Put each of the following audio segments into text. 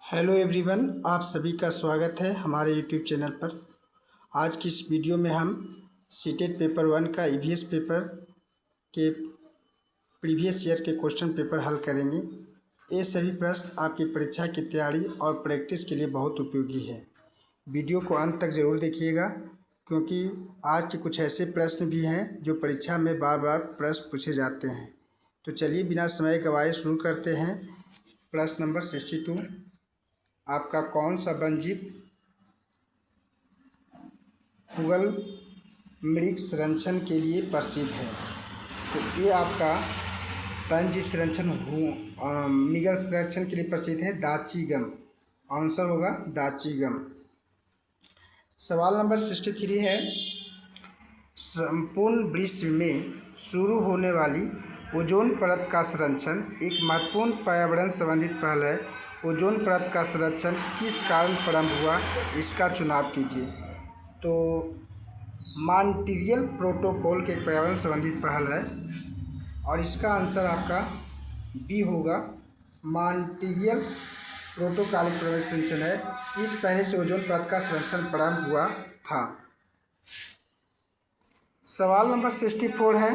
Hello everyone, आप सभी का स्वागत है हमारे यूट्यूब चैनल पर। आज की इस वीडियो में हम सीटेट पेपर 1 का ईवीएस पेपर के प्रीवियस ईयर के क्वेश्चन पेपर हल करेंगे। ये सभी प्रश्न आपकी परीक्षा की तैयारी और प्रैक्टिस के लिए बहुत उपयोगी है। वीडियो को अंत तक ज़रूर देखिएगा, क्योंकि आज के कुछ ऐसे प्रश्न भी हैं जो परीक्षा में बार बार प्रश्न पूछे जाते हैं। तो चलिए बिना समय गंवाए शुरू करते हैं। प्रश्न नंबर 62, आपका कौन सा वन्यजीव पुगल मृग संरक्षण के लिए प्रसिद्ध है? तो ये आपका वन्यजीव संरक्षण मृग संरक्षण के लिए प्रसिद्ध है दाचीगम। आंसर होगा दाचीगम। सवाल नंबर 63 है, संपूर्ण विश्व में शुरू होने वाली ओजोन परत का संरक्षण एक महत्वपूर्ण पर्यावरण संबंधित पहल है। ओजोन परत का संरक्षण किस कारण प्रारंभ हुआ, इसका चुनाव कीजिए। तो मॉन्ट्रियल प्रोटोकॉल के पर्यावरण संबंधित पहल है और इसका आंसर आपका बी होगा। मॉन्ट्रियल प्रोटोकॉल एक पर्यावरण संरक्षण है। इस पहले से ओजोन परत का संरक्षण प्रारंभ हुआ था। सवाल नंबर 64 है,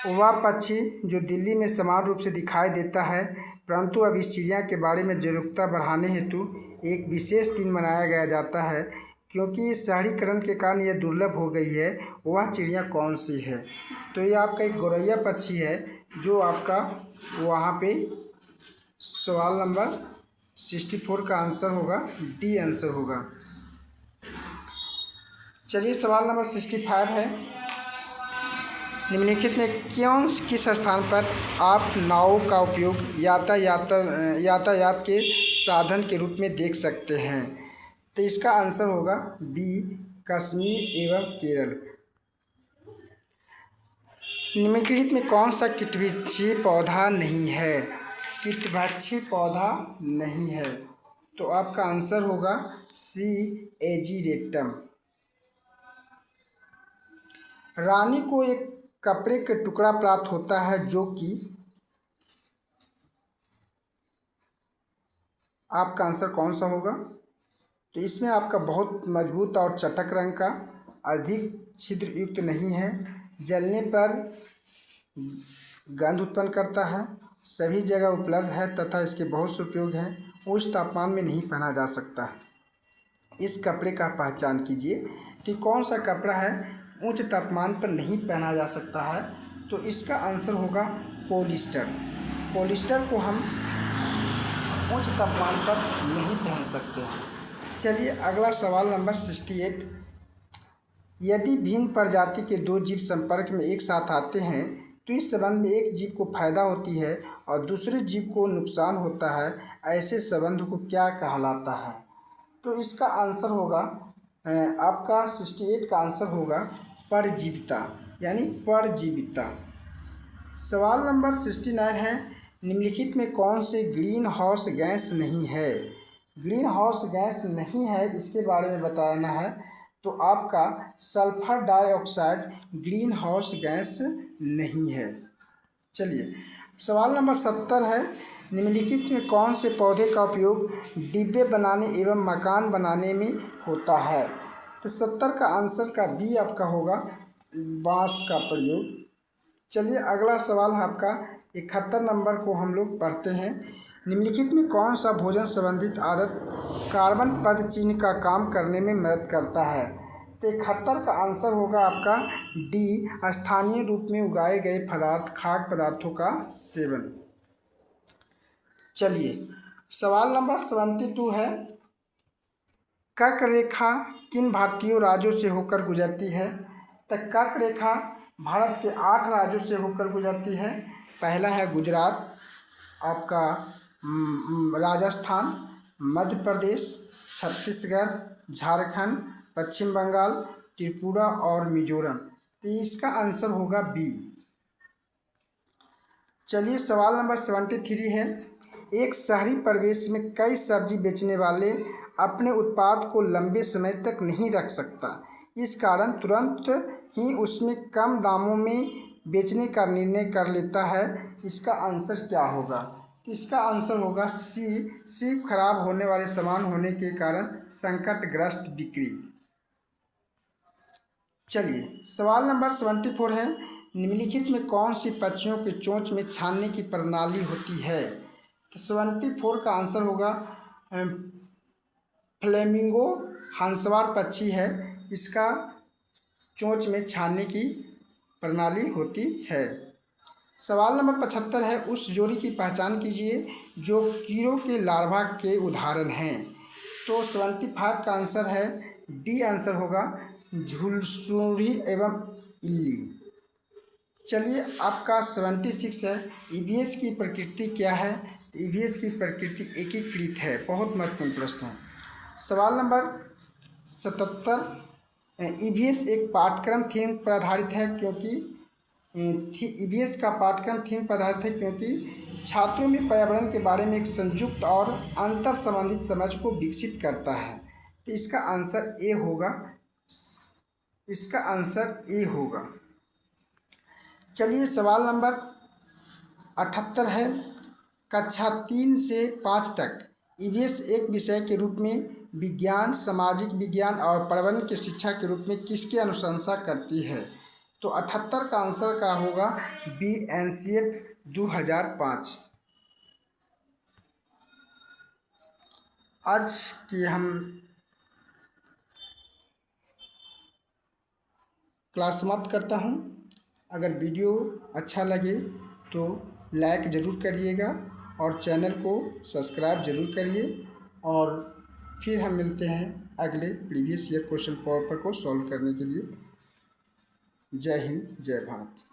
वह पक्षी जो दिल्ली में समान रूप से दिखाई देता है, परंतु अब इस चिड़िया के बारे में जागरूकता बढ़ाने हेतु एक विशेष दिन मनाया गया जाता है, क्योंकि शहरीकरण के कारण यह दुर्लभ हो गई है, वह चिड़िया कौन सी है? तो ये आपका एक गौरैया पक्षी है जो आपका वहाँ पे सवाल नंबर 64 का आंसर होगा डी आंसर होगा। चलिए सवाल नंबर 65 है, निम्नलिखित में किस स्थान पर आप नाव का उपयोग यातायात के साधन के रूप में देख सकते हैं? तो इसका आंसर होगा बी, कश्मीर एवं केरल। निम्नलिखित में कौन सा कीटभक्षी पौधा नहीं है? कीटभक्षी पौधा नहीं है, तो आपका आंसर होगा सी, एजीरेक्टम। रानी को एक कपड़े का टुकड़ा प्राप्त होता है जो कि आपका आंसर कौन सा होगा? तो इसमें आपका बहुत मजबूत और चटक रंग का, अधिक छिद्र युक्त नहीं है, जलने पर गंध उत्पन्न करता है, सभी जगह उपलब्ध है तथा इसके बहुत से उपयोग हैं, उच्च तापमान में नहीं पहना जा सकता। इस कपड़े का पहचान कीजिए कि कौन सा कपड़ा है उच्च तापमान पर नहीं पहना जा सकता है। तो इसका आंसर होगा पॉलिस्टर। पॉलिस्टर को हम उच्च तापमान पर नहीं पहन सकते हैं। चलिए अगला सवाल नंबर 68, यदि भिन्न प्रजाति के दो जीव संपर्क में एक साथ आते हैं तो इस संबंध में एक जीव को फायदा होती है और दूसरे जीव को नुकसान होता है, ऐसे संबंध को क्या कहलाता है? तो इसका आंसर होगा आपका 68 का आंसर होगा परजीविता, यानी परजीविता। सवाल नंबर 69 है, निम्नलिखित में कौन से ग्रीन हाउस गैस नहीं है? ग्रीन हाउस गैस नहीं है, इसके बारे में बताना है। तो आपका sulphur dioxide green house gas नहीं है। चलिए सवाल नंबर 70 है, निम्नलिखित में कौन से पौधे का उपयोग डिब्बे बनाने एवं मकान बनाने में होता है? तो 70 का आंसर का बी आपका होगा बांस का प्रयोग। चलिए अगला सवाल है आपका 71 नंबर को हम लोग पढ़ते हैं, निम्नलिखित में कौन सा भोजन संबंधित आदत कार्बन पद चिन्ह का काम करने में मदद करता है? तो 71 का आंसर होगा आपका डी, स्थानीय रूप में उगाए गए खाद्य पदार्थों का सेवन। चलिए सवाल नंबर 72 है, कर्क रेखा किन भारतीय राज्यों से होकर गुजरती है? तो कर्क रेखा भारत के 8 राज्यों से होकर गुजरती है। पहला है गुजरात, आपका राजस्थान, मध्य प्रदेश, छत्तीसगढ़, झारखंड, पश्चिम बंगाल, त्रिपुरा और मिजोरम। तो इसका आंसर होगा बी। चलिए सवाल नंबर 73 है, एक शहरी परिवेश में कई सब्जी बेचने वाले अपने उत्पाद को लंबे समय तक नहीं रख सकता, इस कारण तुरंत ही उसमें कम दामों में बेचने का निर्णय कर लेता है, इसका आंसर क्या होगा? तो इसका आंसर होगा सी, सिर्फ खराब होने वाले सामान होने के कारण संकटग्रस्त बिक्री। चलिए सवाल नंबर 74 है, निम्नलिखित में कौन सी पक्षियों के चोंच में छानने की प्रणाली होती है। तो 74 का आंसर होगा फ्लेमिंगो हंसवार पक्षी है, इसका चोंच में छानने की प्रणाली होती है। सवाल नंबर 75 है, उस जोड़ी की पहचान कीजिए जो कीड़ों के लार्वा के उदाहरण हैं। तो 75 का आंसर है डी, आंसर होगा झुलसूढ़ी एवं इल्ली। चलिए आपका 76 है, ईवीएस की प्रकृति क्या है। ईवीएस की प्रकृति एकीकृत है, बहुत महत्वपूर्ण प्रश्न है। सवाल नंबर 77, ईवीएस एक पाठ्यक्रम थीम पर आधारित है क्योंकि ईवीएस का पाठ्यक्रम थीम पर आधारित है क्योंकि छात्रों में पर्यावरण के बारे में एक संयुक्त और अंतर संबंधित समझ को विकसित करता है। तो इसका आंसर ए होगा, इसका आंसर ए होगा। चलिए सवाल नंबर 78 है, कक्षा 3 से 5 तक ईवीएस एक विषय के रूप में विज्ञान, सामाजिक विज्ञान और पर्यावरण की शिक्षा के रूप में किसकी अनुशंसा करती है। तो 78 का आंसर का होगा बी, एनसीएफ 2005। आज की हम क्लास समाप्त करता हूँ। अगर वीडियो अच्छा लगे तो लाइक ज़रूर करिएगा और चैनल को सब्सक्राइब ज़रूर करिए, और फिर हम मिलते हैं अगले प्रीवियस ईयर क्वेश्चन पेपर को सॉल्व करने के लिए। जय हिंद, जय भारत।